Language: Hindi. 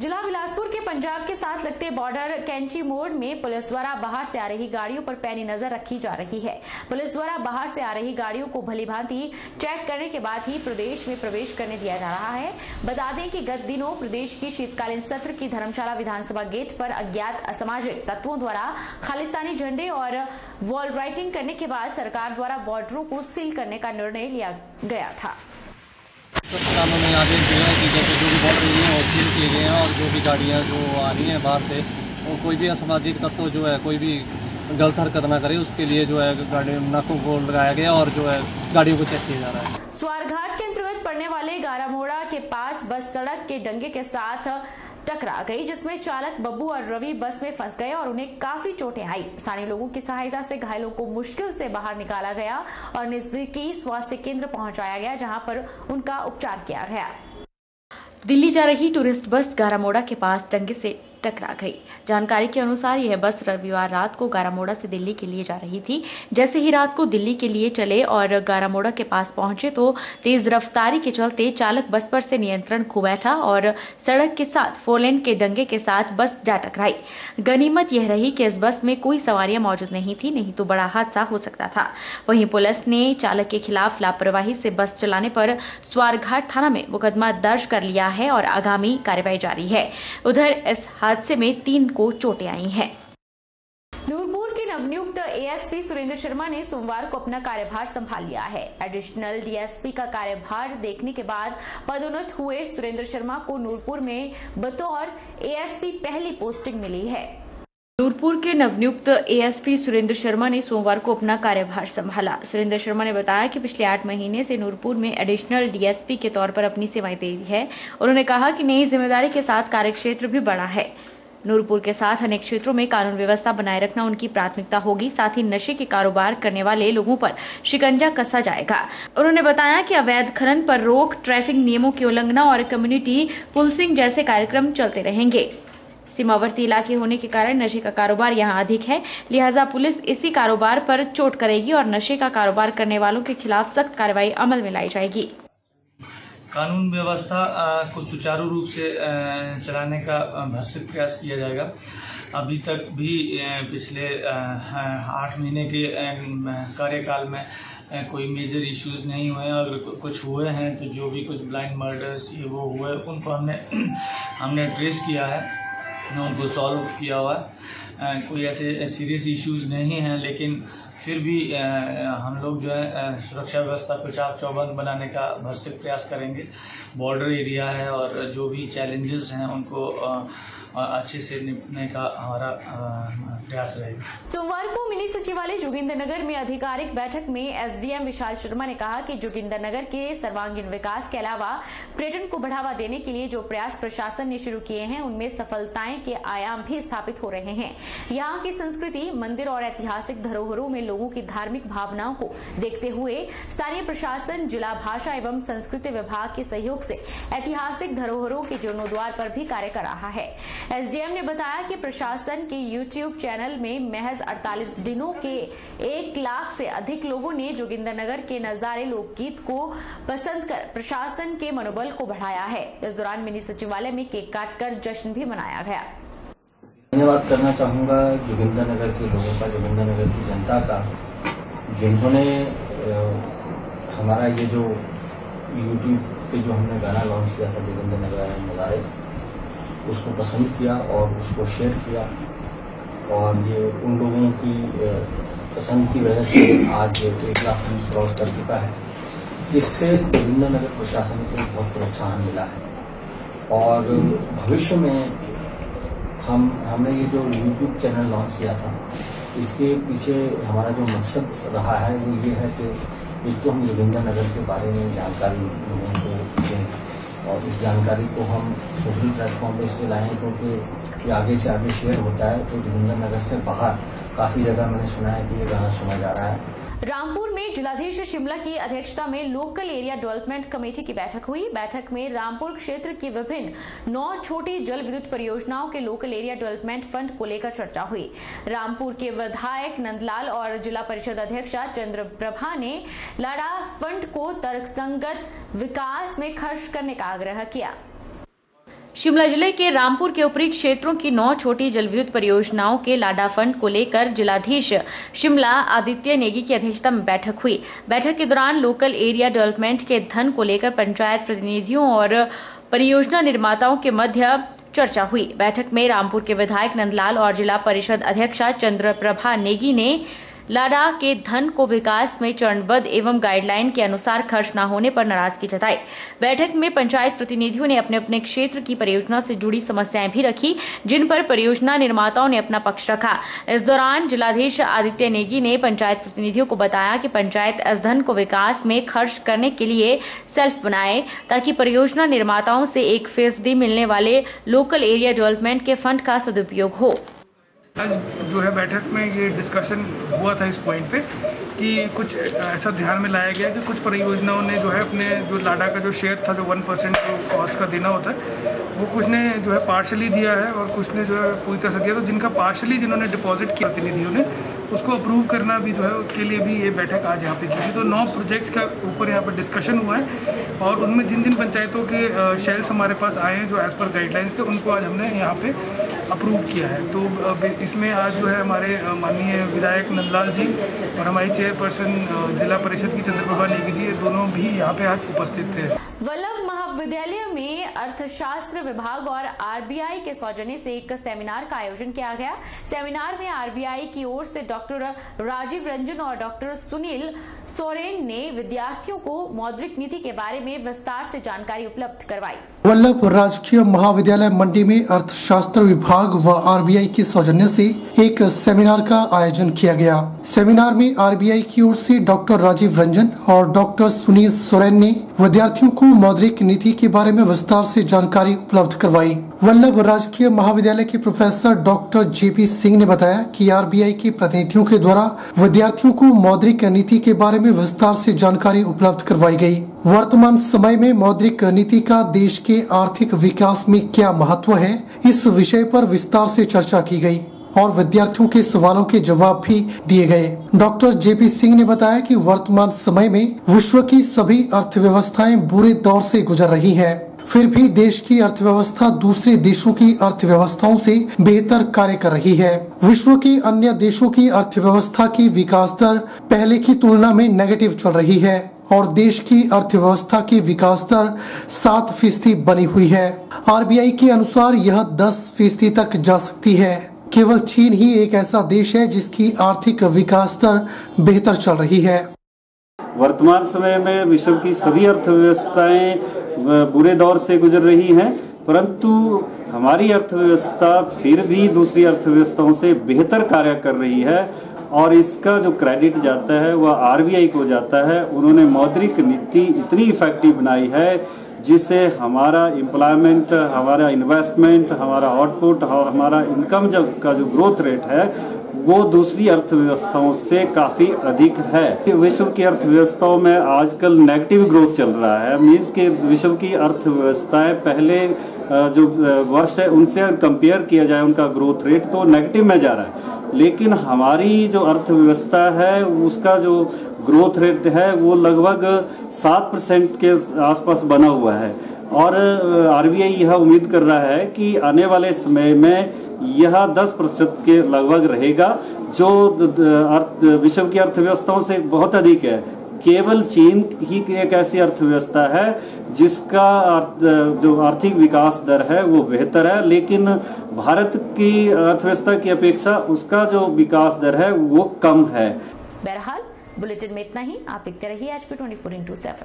जिला बिलासपुर के पंजाब के साथ लगते बॉर्डर कैंची मोड़ में पुलिस द्वारा बाहर से आ रही गाड़ियों पर पैनी नजर रखी जा रही है। पुलिस द्वारा बाहर से आ रही गाड़ियों को भलीभांति चेक करने के बाद ही प्रदेश में प्रवेश करने दिया जा रहा है। बता दें कि गत दिनों प्रदेश की शीतकालीन सत्र की धर्मशाला विधानसभा गेट पर अज्ञात असामाजिक तत्वों द्वारा खालिस्तानी झंडे और वॉल राइटिंग करने के बाद सरकार द्वारा बॉर्डरों को सील करने का निर्णय लिया गया था। कानून में आदेश दिए हैं कि जैसे जो भी बॉर्डर एरिया है वो सील किए गए हैं और जो भी गाड़ियाँ जो आ रही हैं बाहर से और कोई भी असामाजिक तत्व जो है कोई भी गलत हरकत ना करे उसके लिए जो है गाड़ी नाकों को लगाया गया और जो है गाड़ियों को चेक किया जा रहा है। स्वारघाट के अंतर्गत पड़ने वाले गारामोड़ा के पास बस सड़क के डंगे के साथ टकरा गई, जिसमें चालक बब्बू और रवि बस में फंस गए और उन्हें काफी चोटें आई। स्थानीय लोगों की सहायता से घायलों को मुश्किल से बाहर निकाला गया और नजदीकी स्वास्थ्य केंद्र पहुंचाया गया, जहां पर उनका उपचार किया गया। दिल्ली जा रही टूरिस्ट बस गारामोड़ा के पास डंगे से टकरा गई। जानकारी के अनुसार यह बस रविवार रात को गारामोड़ा से दिल्ली के लिए जा रही थी। जैसे ही रात को दिल्ली के लिए चले और गारामोड़ा के पास पहुंचे तो तेज रफ्तारी के चलते चालक बस पर से नियंत्रण खो बैठा और सड़क के साथ फोरलेन के डंगे के साथ बस जा टकराई। गनीमत यह रही कि इस बस में कोई सवारियां मौजूद नहीं थी, नहीं तो बड़ा हादसा हो सकता था। वहीं पुलिस ने चालक के खिलाफ लापरवाही से बस चलाने पर स्वारघाट थाना में मुकदमा दर्ज कर लिया है और आगामी कार्रवाई जारी है। उधर इस हादसे में 3 को चोटें आई हैं। नूरपुर के नवनियुक्त एएसपी सुरेंद्र शर्मा ने सोमवार को अपना कार्यभार संभाल लिया है। एडिशनल डीएसपी का कार्यभार देखने के बाद पदोन्नत हुए सुरेंद्र शर्मा को नूरपुर में बतौर एएसपी पहली पोस्टिंग मिली है। नूरपुर के नवनियुक्त एएसपी सुरेंद्र शर्मा ने सोमवार को अपना कार्यभार संभाला। सुरेंद्र शर्मा ने बताया कि पिछले 8 महीने से नूरपुर में एडिशनल डीएसपी के तौर पर अपनी सेवाएं दे दी है। उन्होंने कहा कि नई जिम्मेदारी के साथ कार्यक्षेत्र भी बढ़ा है। नूरपुर के साथ अनेक क्षेत्रों में कानून व्यवस्था बनाए रखना उनकी प्राथमिकता होगी। साथ ही नशे के कारोबार करने वाले लोगों पर शिकंजा कसा जाएगा। उन्होंने बताया कि अवैध खनन पर रोक, ट्रैफिक नियमों की उल्लंघना और कम्युनिटी पुलिसिंग जैसे कार्यक्रम चलते रहेंगे। सीमावर्ती इलाके होने के कारण नशे का कारोबार यहां अधिक है, लिहाजा पुलिस इसी कारोबार पर चोट करेगी और नशे का कारोबार करने वालों के खिलाफ सख्त कार्रवाई अमल में लाई जाएगी। कानून व्यवस्था को सुचारू रूप से चलाने का भरसक प्रयास किया जाएगा। अभी तक भी पिछले 8 महीने के कार्यकाल में कोई मेजर इश्यूज नहीं हुए। अगर कुछ हुए हैं तो जो भी कुछ ब्लाइंड मर्डर्स ये वो हुए उनको हमने ट्रेस किया है, उनको सॉल्व किया हुआ है। कोई ऐसे सीरियस इश्यूज नहीं हैं, लेकिन फिर भी हम लोग जो है सुरक्षा व्यवस्था को चाक चौबंद बनाने का भरसक प्रयास करेंगे। बॉर्डर एरिया है और जो भी चैलेंजेस हैं उनको अच्छे से निपटने का हमारा प्रयास रहेगा। सोमवार को मिनी सचिवालय जोगिंदरनगर में आधिकारिक बैठक में एसडीएम विशाल शर्मा ने कहा कि जोगिंदरनगर के सर्वांगीण विकास के अलावा पर्यटन को बढ़ावा देने के लिए जो प्रयास प्रशासन ने शुरू किए हैं उनमें सफलताएं के आयाम भी स्थापित हो रहे हैं। यहाँ की संस्कृति, मंदिर और ऐतिहासिक धरोहरों में लोगों की धार्मिक भावनाओं को देखते हुए स्थानीय प्रशासन जिला भाषा एवं संस्कृति विभाग के सहयोग से ऐतिहासिक धरोहरों के जीर्णोद्वार पर भी कार्य कर रहा है। एसडीएम ने बताया कि प्रशासन के यूट्यूब चैनल में महज 48 दिनों के 1 लाख से अधिक लोगों ने जोगिंदरनगर के नजारे लोकगीत को पसंद कर प्रशासन के मनोबल को बढ़ाया है। इस दौरान मिनी सचिवालय में केक काटकर जश्न भी मनाया गया। धन्यवाद करना चाहूँगा जोगिंदरनगर के लोगों का, जोगिंदरनगर की जनता का, जिन्होंने हमारा ये जो यूट्यूब पे जो हमने गाना लॉन्च किया था जोगिंदरनगर नज़ारे, उसको पसंद किया और उसको शेयर किया। और ये उन लोगों की पसंद की वजह से आज 1 लाख क्रॉस कर चुका है। इससे जोगिंदरनगर प्रशासन को बहुत प्रोत्साहन मिला है और भविष्य में हमने ये जो यूट्यूब चैनल लॉन्च किया था, इसके पीछे हमारा जो मकसद रहा है वो ये है कि एक तो हम जोगिंदरनगर के बारे में जानकारी लोगों को दें और इस जानकारी को हम सोशल प्लेटफॉर्म पे इसलिए लाएं क्योंकि ये आगे से आगे शेयर होता है। तो जोगिंदरनगर से बाहर काफ़ी जगह मैंने सुना है कि ये गाना सुना जा रहा है। रामपुर में जिलाधीश शिमला की अध्यक्षता में लोकल एरिया डेवलपमेंट कमेटी की बैठक हुई। बैठक में रामपुर क्षेत्र की विभिन्न 9 छोटी जल विद्युत परियोजनाओं के लोकल एरिया डेवलपमेंट फंड को लेकर चर्चा हुई। रामपुर के विधायक नंदलाल और जिला परिषद अध्यक्षा चंद्रप्रभा ने लाड़ा फंड को तर्कसंगत विकास में खर्च करने का आग्रह किया। शिमला जिले के रामपुर के ऊपरी क्षेत्रों की 9 छोटी जलविद्युत परियोजनाओं के लाडा फंड को लेकर जिलाधीश शिमला आदित्य नेगी की अध्यक्षता में बैठक हुई। बैठक के दौरान लोकल एरिया डेवलपमेंट के धन को लेकर पंचायत प्रतिनिधियों और परियोजना निर्माताओं के मध्य चर्चा हुई। बैठक में रामपुर के विधायक नंदलाल और जिला परिषद अध्यक्षा चंद्रप्रभा नेगी ने लाडा के धन को विकास में चरणबद्ध एवं गाइडलाइन के अनुसार खर्च न होने पर नाराजगी जताई। बैठक में पंचायत प्रतिनिधियों ने अपने अपने क्षेत्र की परियोजना से जुड़ी समस्याएं भी रखी, जिन पर परियोजना निर्माताओं ने अपना पक्ष रखा। इस दौरान जिलाधीश आदित्य नेगी ने पंचायत प्रतिनिधियों को बताया कि पंचायत इस धन को विकास में खर्च करने के लिए सेल्फ बनाए, ताकि परियोजना निर्माताओं से 1% मिलने वाले लोकल एरिया डेवलपमेंट के फंड का सदुपयोग हो। आज जो है बैठक में ये डिस्कशन हुआ था इस पॉइंट पे कि कुछ ऐसा ध्यान में लाया गया कि कुछ परियोजनाओं ने जो है अपने जो लाडा का जो शेयर था, जो 1% जो कॉस्ट का देना होता है, वो कुछ ने जो है पार्शली दिया है और कुछ ने जो है पूरी तरह से दिया। तो जिनका पार्शली जिन्होंने डिपॉजिट किया प्रतिनिधियों ने, उसको अप्रूव करना भी जो है उसके लिए भी ये बैठक आज यहाँ पे की थी। तो 9 प्रोजेक्ट्स का ऊपर यहाँ पर डिस्कशन हुआ है और उनमें जिन जिन पंचायतों के शेल्स हमारे पास आए हैं जो एज़ पर गाइडलाइंस थे, उनको आज हमने यहाँ पे अप्रूव किया है। तो इसमें आज जो है हमारे माननीय विधायक नंदलाल जी और हमारी चेयरपर्सन जिला परिषद की चंद्रप्रभा नेगी जी, ये दोनों भी यहाँ पे आज उपस्थित थे। वल्लभ महाविद्यालय में अर्थशास्त्र विभाग और आरबीआई के सौजन्य से एक सेमिनार का आयोजन किया गया। सेमिनार में आरबीआई की ओर से डॉक्टर राजीव रंजन और डॉक्टर सुनील सोरेन ने विद्यार्थियों को मौद्रिक नीति के बारे में विस्तार से जानकारी उपलब्ध करवाई। वल्लभ राजकीय महाविद्यालय मंडी में अर्थशास्त्र विभाग व आरबीआई के सौजन्य से एक सेमिनार का आयोजन किया गया। सेमिनार में आरबीआई की ओर से डॉक्टर राजीव रंजन और डॉक्टर सुनील सोरेन ने विद्यार्थियों को मौद्रिक नीति के बारे में विस्तार से जानकारी उपलब्ध करवाई। वल्लभ राजकीय महाविद्यालय के प्रोफेसर डॉक्टर जेपी सिंह ने बताया कि आरबीआई के प्रतिनिधियों के द्वारा विद्यार्थियों को मौद्रिक नीति के बारे में विस्तार से जानकारी उपलब्ध करवाई गई। वर्तमान समय में मौद्रिक नीति का देश के आर्थिक विकास में क्या महत्व है, इस विषय पर विस्तार से चर्चा की गई और विद्यार्थियों के सवालों के जवाब भी दिए गए। डॉक्टर जेपी सिंह ने बताया कि वर्तमान समय में विश्व की सभी अर्थव्यवस्थाएं बुरे दौर से गुजर रही हैं। फिर भी देश की अर्थव्यवस्था दूसरे देशों की अर्थव्यवस्थाओं से बेहतर कार्य कर रही है। विश्व के अन्य देशों की अर्थव्यवस्था की विकास दर पहले की तुलना में नेगेटिव चल रही है और देश की अर्थव्यवस्था की विकास दर 7% बनी हुई है। आरबीआई के अनुसार यह 10% तक जा सकती है। केवल चीन ही एक ऐसा देश है जिसकी आर्थिक विकास दर बेहतर चल रही है। वर्तमान समय में विश्व की सभी अर्थव्यवस्थाएं बुरे दौर से गुजर रही हैं, परंतु हमारी अर्थव्यवस्था फिर भी दूसरी अर्थव्यवस्थाओं से बेहतर कार्य कर रही है और इसका जो क्रेडिट जाता है वह आरबीआई को जाता है। उन्होंने मौद्रिक नीति इतनी इफेक्टिव बनाई है जिससे हमारा एम्प्लॉयमेंट, हमारा इन्वेस्टमेंट, हमारा आउटपुट और हमारा इनकम का जो ग्रोथ रेट है वो दूसरी अर्थव्यवस्थाओं से काफ़ी अधिक है। विश्व की अर्थव्यवस्थाओं में आजकल नेगेटिव ग्रोथ चल रहा है। मीन्स के विश्व की अर्थव्यवस्थाएं पहले जो वर्ष है उनसे कंपेयर किया जाए उनका ग्रोथ रेट तो नेगेटिव में जा रहा है, लेकिन हमारी जो अर्थव्यवस्था है उसका जो ग्रोथ रेट है वो लगभग 7% के आसपास बना हुआ है और आरबीआई यह उम्मीद कर रहा है कि आने वाले समय में यह 10% के लगभग रहेगा, जो विश्व की अर्थव्यवस्थाओं से बहुत अधिक है। केवल चीन ही एक ऐसी अर्थव्यवस्था है जिसका जो आर्थिक विकास दर है वो बेहतर है, लेकिन भारत की अर्थव्यवस्था की अपेक्षा उसका जो विकास दर है वो कम है। बहरहाल बुलेटिन में इतना ही। आप देखते रहिए HP 24/7।